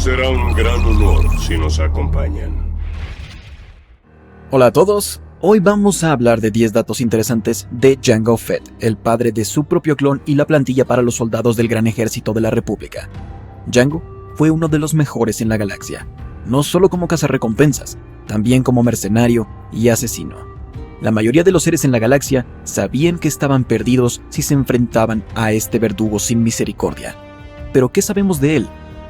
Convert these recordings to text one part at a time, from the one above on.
Será un gran honor si nos acompañan. Hola a todos, hoy vamos a hablar de 10 datos interesantes de Jango Fett, el padre de su propio clon y la plantilla para los soldados del Gran Ejército de la República. Jango fue uno de los mejores en la galaxia, no solo como cazarrecompensas, también como mercenario y asesino. La mayoría de los seres en la galaxia sabían que estaban perdidos si se enfrentaban a este verdugo sin misericordia. ¿Pero qué sabemos de él?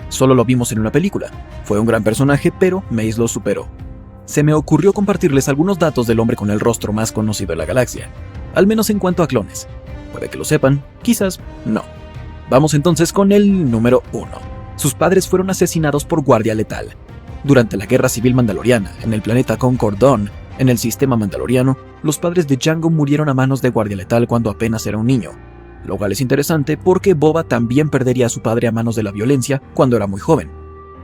Solo lo vimos en una película. Fue un gran personaje, pero Mace lo superó. Se me ocurrió compartirles algunos datos del hombre con el rostro más conocido de la galaxia, al menos en cuanto a clones. Puede que lo sepan, quizás no. Vamos entonces con el número 1. Sus padres fueron asesinados por Guardia Letal. Durante la Guerra Civil Mandaloriana, en el planeta Concord Dawn, en el sistema mandaloriano, los padres de Jango murieron a manos de Guardia Letal cuando apenas era un niño. Lo cual es interesante porque Boba también perdería a su padre a manos de la violencia cuando era muy joven.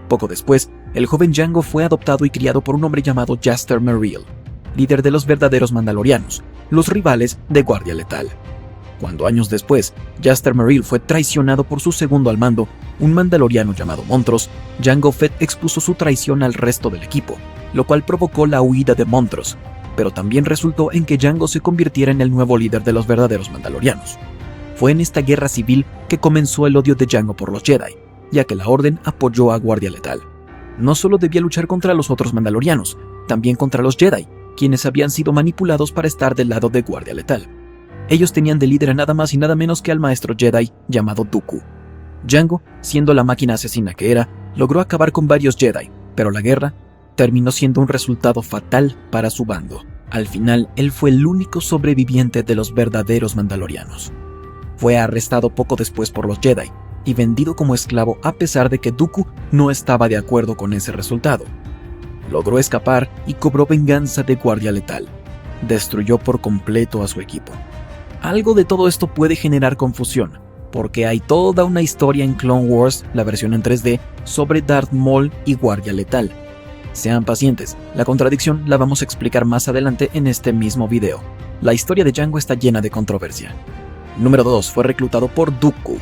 Poco después, el joven Jango fue adoptado y criado por un hombre llamado Jaster Merrill, líder de los verdaderos mandalorianos, los rivales de Guardia Letal. Cuando años después, Jaster Merrill fue traicionado por su segundo al mando, un mandaloriano llamado Montrose, Jango Fett expuso su traición al resto del equipo, lo cual provocó la huida de Montrose, pero también resultó en que Jango se convirtiera en el nuevo líder de los verdaderos mandalorianos. Fue en esta guerra civil que comenzó el odio de Jango por los Jedi, ya que la Orden apoyó a Guardia Letal. No solo debía luchar contra los otros mandalorianos, también contra los Jedi, quienes habían sido manipulados para estar del lado de Guardia Letal. Ellos tenían de líder a nada más y nada menos que al maestro Jedi llamado Dooku. Jango, siendo la máquina asesina que era, logró acabar con varios Jedi, pero la guerra terminó siendo un resultado fatal para su bando. Al final, él fue el único sobreviviente de los verdaderos mandalorianos. Fue arrestado poco después por los Jedi y vendido como esclavo a pesar de que Dooku no estaba de acuerdo con ese resultado. Logró escapar y cobró venganza de Guardia Letal. Destruyó por completo a su equipo. Algo de todo esto puede generar confusión, porque hay toda una historia en Clone Wars, la versión en 3D, sobre Darth Maul y Guardia Letal. Sean pacientes, la contradicción la vamos a explicar más adelante en este mismo video. La historia de Jango está llena de controversia. Número 2. Fue reclutado por Dooku.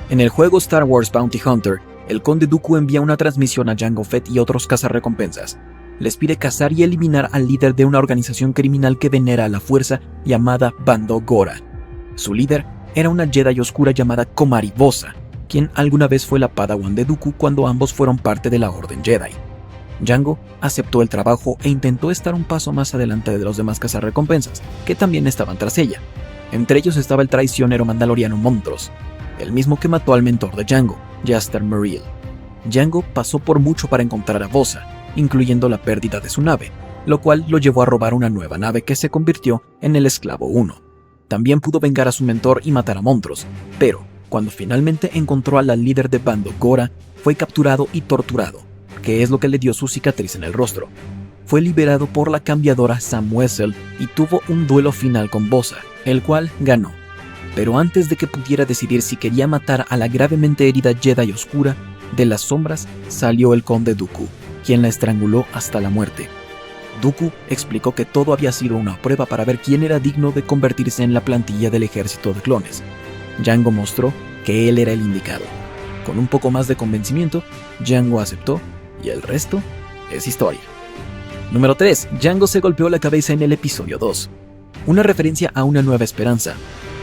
En el juego Star Wars Bounty Hunter, el conde Dooku envía una transmisión a Jango Fett y otros cazarrecompensas. Les pide cazar y eliminar al líder de una organización criminal que venera a la fuerza llamada Bando Gora. Su líder era una Jedi oscura llamada Komari Bosa, quien alguna vez fue la Padawan de Dooku cuando ambos fueron parte de la Orden Jedi. Jango aceptó el trabajo e intentó estar un paso más adelante de los demás cazarrecompensas, que también estaban tras ella. Entre ellos estaba el traicionero mandaloriano Montrose, el mismo que mató al mentor de Jango, Jaster Merrill. Jango pasó por mucho para encontrar a Bosa, incluyendo la pérdida de su nave, lo cual lo llevó a robar una nueva nave que se convirtió en el Esclavo 1. También pudo vengar a su mentor y matar a Montrose, pero cuando finalmente encontró a la líder de Bando Gora, fue capturado y torturado, que es lo que le dio su cicatriz en el rostro. Fue liberado por la cambiadora Sam Wessel y tuvo un duelo final con Bosa, el cual ganó. Pero antes de que pudiera decidir si quería matar a la gravemente herida Jedi oscura, de las sombras salió el conde Dooku, quien la estranguló hasta la muerte. Dooku explicó que todo había sido una prueba para ver quién era digno de convertirse en la plantilla del ejército de clones. Jango mostró que él era el indicado. Con un poco más de convencimiento, Jango aceptó y el resto es historia. Número 3. Jango se golpeó la cabeza en el episodio 2. Una referencia a una nueva esperanza.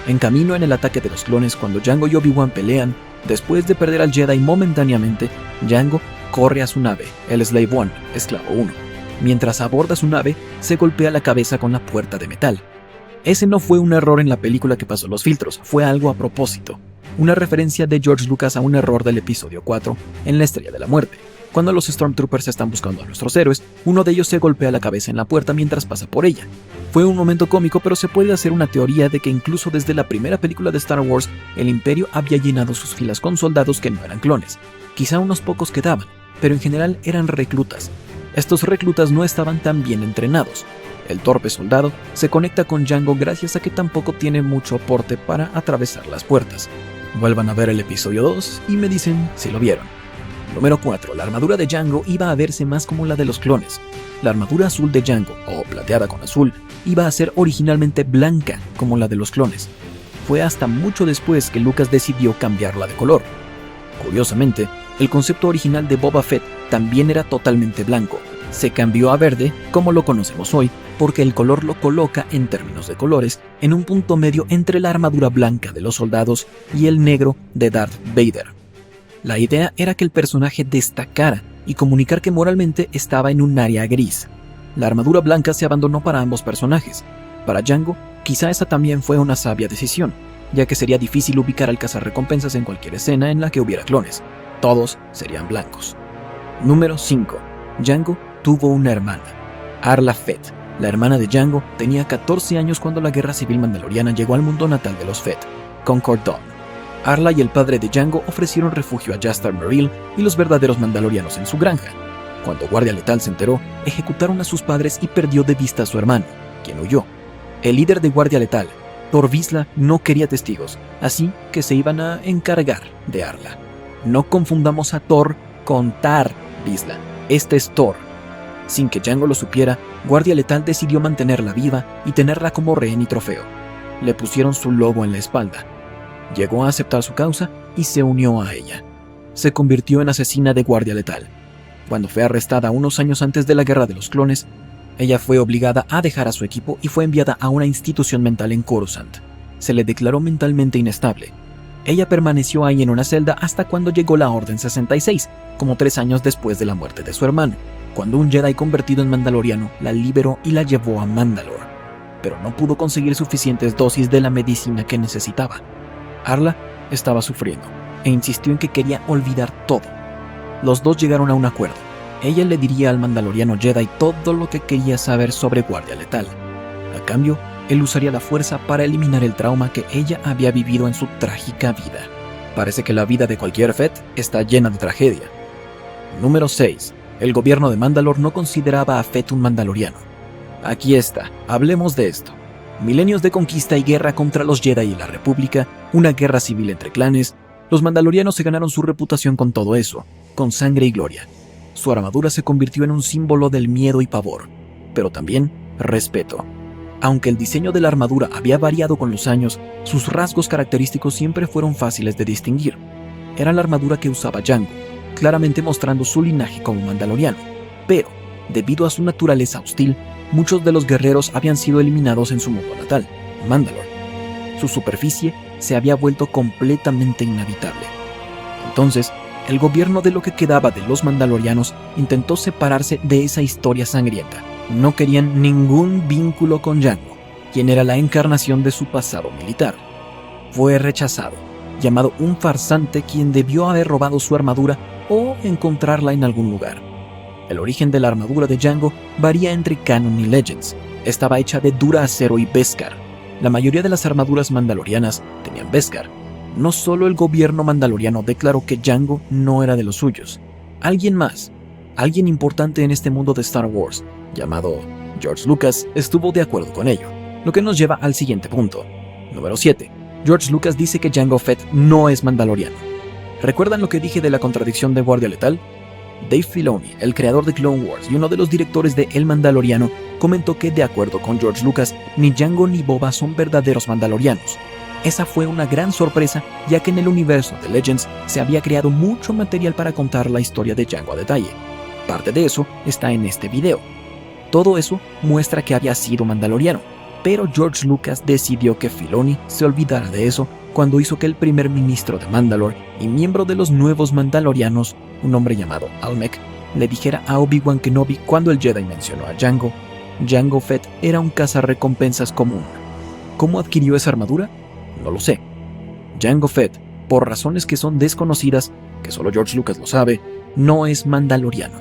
En camino en el ataque de los clones, cuando Jango y Obi-Wan pelean, después de perder al Jedi momentáneamente, Jango corre a su nave, el Slave One, Esclavo 1. Mientras aborda su nave, se golpea la cabeza con la puerta de metal. Ese no fue un error en la película que pasó los filtros, fue algo a propósito. Una referencia de George Lucas a un error del episodio 4 en la Estrella de la Muerte. Cuando los Stormtroopers están buscando a nuestros héroes, uno de ellos se golpea la cabeza en la puerta mientras pasa por ella. Fue un momento cómico, pero se puede hacer una teoría de que incluso desde la primera película de Star Wars, el Imperio había llenado sus filas con soldados que no eran clones. Quizá unos pocos quedaban, pero en general eran reclutas. Estos reclutas no estaban tan bien entrenados. El torpe soldado se conecta con Jango gracias a que tampoco tiene mucho aporte para atravesar las puertas. Vuelvan a ver el episodio 2 y me dicen si lo vieron. Número 4. La armadura de Jango iba a verse más como la de los clones. La armadura azul de Jango, o plateada con azul, iba a ser originalmente blanca como la de los clones. Fue hasta mucho después que Lucas decidió cambiarla de color. Curiosamente, el concepto original de Boba Fett también era totalmente blanco. Se cambió a verde, como lo conocemos hoy, porque el color lo coloca, en términos de colores, en un punto medio entre la armadura blanca de los soldados y el negro de Darth Vader. La idea era que el personaje destacara y comunicar que moralmente estaba en un área gris. La armadura blanca se abandonó para ambos personajes. Para Jango, quizá esa también fue una sabia decisión, ya que sería difícil ubicar al cazarrecompensas en cualquier escena en la que hubiera clones. Todos serían blancos. Número 5. Jango tuvo una hermana, Arla Fett. La hermana de Jango tenía 14 años cuando la guerra civil mandaloriana llegó al mundo natal de los Fett, Concord Dawn. Arla y el padre de Jango ofrecieron refugio a Jastar Merrill y los verdaderos mandalorianos en su granja. Cuando Guardia Letal se enteró, ejecutaron a sus padres y perdió de vista a su hermano, quien huyó. El líder de Guardia Letal, Thor Vizsla, no quería testigos, así que se iban a encargar de Arla. No confundamos a Thor con Tar Vizsla. Este es Thor. Sin que Jango lo supiera, Guardia Letal decidió mantenerla viva y tenerla como rehén y trofeo. Le pusieron su logo en la espalda. Llegó a aceptar su causa y se unió a ella. Se convirtió en asesina de Guardia Letal. Cuando fue arrestada unos años antes de la Guerra de los Clones, ella fue obligada a dejar a su equipo y fue enviada a una institución mental en Coruscant. Se le declaró mentalmente inestable. Ella permaneció ahí en una celda hasta cuando llegó la Orden 66, como 3 años después de la muerte de su hermano, cuando un Jedi convertido en mandaloriano la liberó y la llevó a Mandalore. Pero no pudo conseguir suficientes dosis de la medicina que necesitaba. Arla estaba sufriendo e insistió en que quería olvidar todo. Los dos llegaron a un acuerdo. Ella le diría al mandaloriano Jedi todo lo que quería saber sobre Guardia Letal. A cambio, él usaría la fuerza para eliminar el trauma que ella había vivido en su trágica vida. Parece que la vida de cualquier Fett está llena de tragedia. Número 6. El gobierno de Mandalore no consideraba a Fett un mandaloriano. Aquí está, hablemos de esto. Milenios de conquista y guerra contra los Jedi y la República, una guerra civil entre clanes. Los mandalorianos se ganaron su reputación con todo eso, con sangre y gloria. Su armadura se convirtió en un símbolo del miedo y pavor, pero también respeto. Aunque el diseño de la armadura había variado con los años, sus rasgos característicos siempre fueron fáciles de distinguir. Era la armadura que usaba Jango, claramente mostrando su linaje como mandaloriano, pero, debido a su naturaleza hostil, muchos de los guerreros habían sido eliminados en su mundo natal, Mandalore. Su superficie se había vuelto completamente inhabitable. Entonces, el gobierno de lo que quedaba de los mandalorianos intentó separarse de esa historia sangrienta. No querían ningún vínculo con Jango, quien era la encarnación de su pasado militar. Fue rechazado, llamado un farsante quien debió haber robado su armadura o encontrarla en algún lugar. El origen de la armadura de Jango varía entre Canon y Legends. Estaba hecha de dura acero y Beskar. La mayoría de las armaduras mandalorianas tenían Beskar. No solo el gobierno mandaloriano declaró que Jango no era de los suyos. Alguien más, alguien importante en este mundo de Star Wars, llamado George Lucas, estuvo de acuerdo con ello. Lo que nos lleva al siguiente punto. Número 7. George Lucas dice que Jango Fett no es mandaloriano. ¿Recuerdan lo que dije de la contradicción de Guardia Letal? Dave Filoni, el creador de Clone Wars y uno de los directores de El Mandaloriano, comentó que, de acuerdo con George Lucas, ni Jango ni Boba son verdaderos mandalorianos. Esa fue una gran sorpresa, ya que en el universo de Legends se había creado mucho material para contar la historia de Jango a detalle. Parte de eso está en este video. Todo eso muestra que había sido mandaloriano, pero George Lucas decidió que Filoni se olvidara de eso cuando hizo que el primer ministro de Mandalore y miembro de los nuevos mandalorianos, un hombre llamado Almec, le dijera a Obi-Wan Kenobi cuando el Jedi mencionó a Jango, Jango Fett era un cazarrecompensas común. ¿Cómo adquirió esa armadura? No lo sé. Jango Fett, por razones que son desconocidas, que solo George Lucas lo sabe, no es mandaloriano.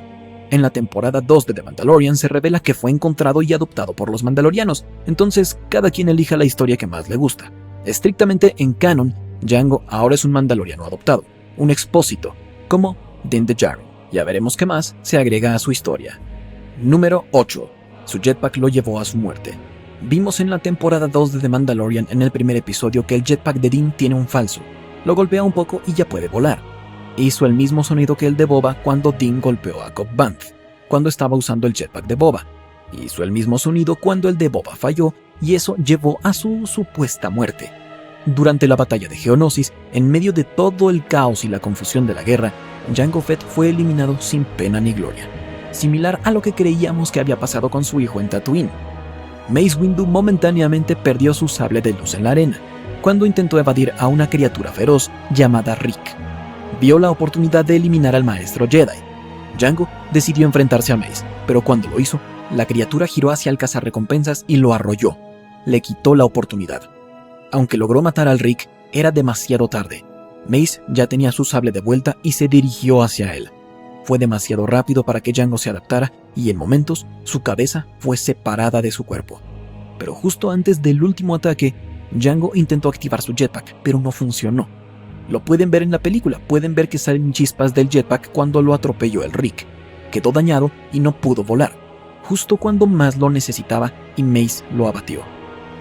En la temporada 2 de The Mandalorian se revela que fue encontrado y adoptado por los mandalorianos, entonces cada quien elija la historia que más le gusta. Estrictamente en canon, Jango ahora es un mandaloriano adoptado, un expósito, como Din Djarin. Ya veremos qué más se agrega a su historia. Número 8. Su jetpack lo llevó a su muerte. Vimos en la temporada 2 de The Mandalorian en el primer episodio que el jetpack de Din tiene un falso. Lo golpea un poco y ya puede volar. Hizo el mismo sonido que el de Boba cuando Din golpeó a Cobb Vanth, cuando estaba usando el jetpack de Boba. Hizo el mismo sonido cuando el de Boba falló y eso llevó a su supuesta muerte. Durante la batalla de Geonosis, en medio de todo el caos y la confusión de la guerra, Jango Fett fue eliminado sin pena ni gloria, similar a lo que creíamos que había pasado con su hijo en Tatooine. Mace Windu momentáneamente perdió su sable de luz en la arena, cuando intentó evadir a una criatura feroz llamada Rick. Vio la oportunidad de eliminar al maestro Jedi. Jango decidió enfrentarse a Mace, pero cuando lo hizo, la criatura giró hacia el cazarrecompensas y lo arrolló. Le quitó la oportunidad. Aunque logró matar al Rick, era demasiado tarde. Mace ya tenía su sable de vuelta y se dirigió hacia él. Fue demasiado rápido para que Jango se adaptara y en momentos su cabeza fue separada de su cuerpo. Pero justo antes del último ataque, Jango intentó activar su jetpack, pero no funcionó. Lo pueden ver en la película, pueden ver que salen chispas del jetpack cuando lo atropelló el Rick. Quedó dañado y no pudo volar, justo cuando más lo necesitaba y Mace lo abatió.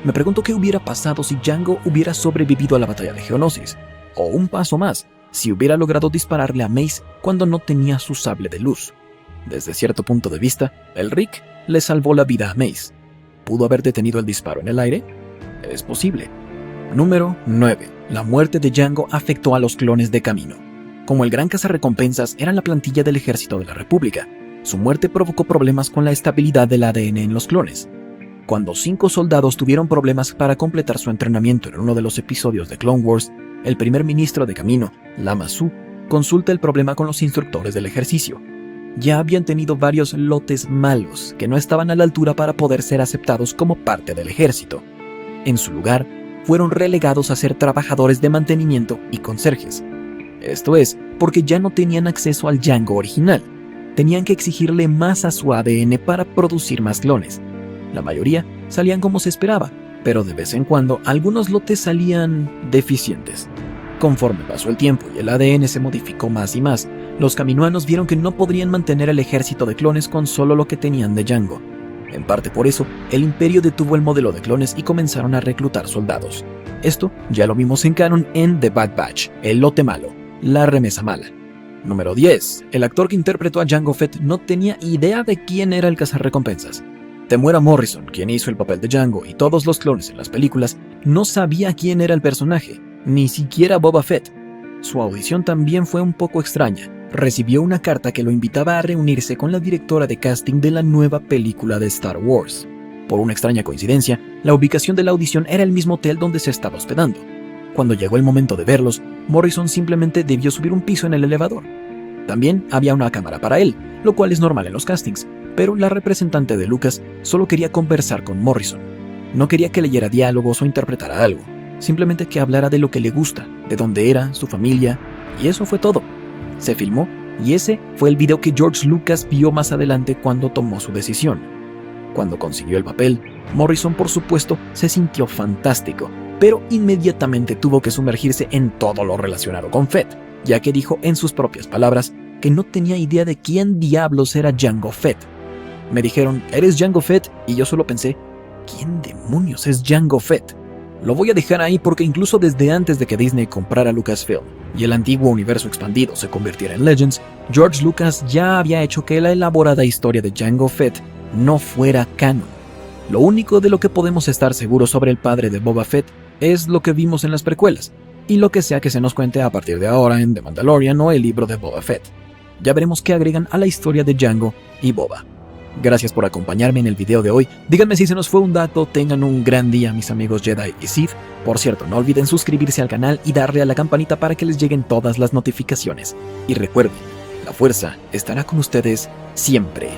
Me pregunto qué hubiera pasado si Jango hubiera sobrevivido a la batalla de Geonosis, o un paso más, si hubiera logrado dispararle a Mace cuando no tenía su sable de luz. Desde cierto punto de vista, el Rick le salvó la vida a Mace. ¿Pudo haber detenido el disparo en el aire? Es posible. Número 9. La muerte de Jango afectó a los clones de Kamino. Como el gran cazarrecompensas era la plantilla del ejército de la República, su muerte provocó problemas con la estabilidad del ADN en los clones. Cuando 5 soldados tuvieron problemas para completar su entrenamiento en uno de los episodios de Clone Wars, el primer ministro de Kamino, Lama Su, consulta el problema con los instructores del ejercicio. Ya habían tenido varios lotes malos que no estaban a la altura para poder ser aceptados como parte del ejército. En su lugar, fueron relegados a ser trabajadores de mantenimiento y conserjes. Esto es, porque ya no tenían acceso al Jango original. Tenían que exigirle más a su ADN para producir más clones. La mayoría salían como se esperaba, pero de vez en cuando algunos lotes salían deficientes. Conforme pasó el tiempo y el ADN se modificó más y más, los kaminoanos vieron que no podrían mantener el ejército de clones con solo lo que tenían de Jango. En parte por eso, el Imperio detuvo el modelo de clones y comenzaron a reclutar soldados. Esto ya lo vimos en canon en The Bad Batch, el lote malo, la remesa mala. Número 10. El actor que interpretó a Jango Fett no tenía idea de quién era el cazarrecompensas. Temuera Morrison, quien hizo el papel de Jango y todos los clones en las películas, no sabía quién era el personaje, ni siquiera Boba Fett. Su audición también fue un poco extraña. Recibió una carta que lo invitaba a reunirse con la directora de casting de la nueva película de Star Wars. Por una extraña coincidencia, la ubicación de la audición era el mismo hotel donde se estaba hospedando. Cuando llegó el momento de verlos, Morrison simplemente debió subir un piso en el elevador. También había una cámara para él, lo cual es normal en los castings, pero la representante de Lucas solo quería conversar con Morrison. No quería que leyera diálogos o interpretara algo, simplemente que hablara de lo que le gusta, de dónde era, su familia, y eso fue todo. Se filmó y ese fue el video que George Lucas vio más adelante cuando tomó su decisión. Cuando consiguió el papel, Morrison por supuesto se sintió fantástico, pero inmediatamente tuvo que sumergirse en todo lo relacionado con Fett, ya que dijo en sus propias palabras que no tenía idea de quién diablos era Jango Fett. Me dijeron, ¿eres Jango Fett? Y yo solo pensé, ¿quién demonios es Jango Fett? Lo voy a dejar ahí porque incluso desde antes de que Disney comprara Lucasfilm y el antiguo universo expandido se convirtiera en Legends, George Lucas ya había hecho que la elaborada historia de Jango Fett no fuera canon. Lo único de lo que podemos estar seguros sobre el padre de Boba Fett es lo que vimos en las precuelas, y lo que sea que se nos cuente a partir de ahora en The Mandalorian o el libro de Boba Fett. Ya veremos qué agregan a la historia de Jango y Boba. Gracias por acompañarme en el video de hoy. Díganme si se nos fue un dato. Tengan un gran día, mis amigos Jedi y Sith. Por cierto, no olviden suscribirse al canal y darle a la campanita para que les lleguen todas las notificaciones. Y recuerden, la fuerza estará con ustedes siempre.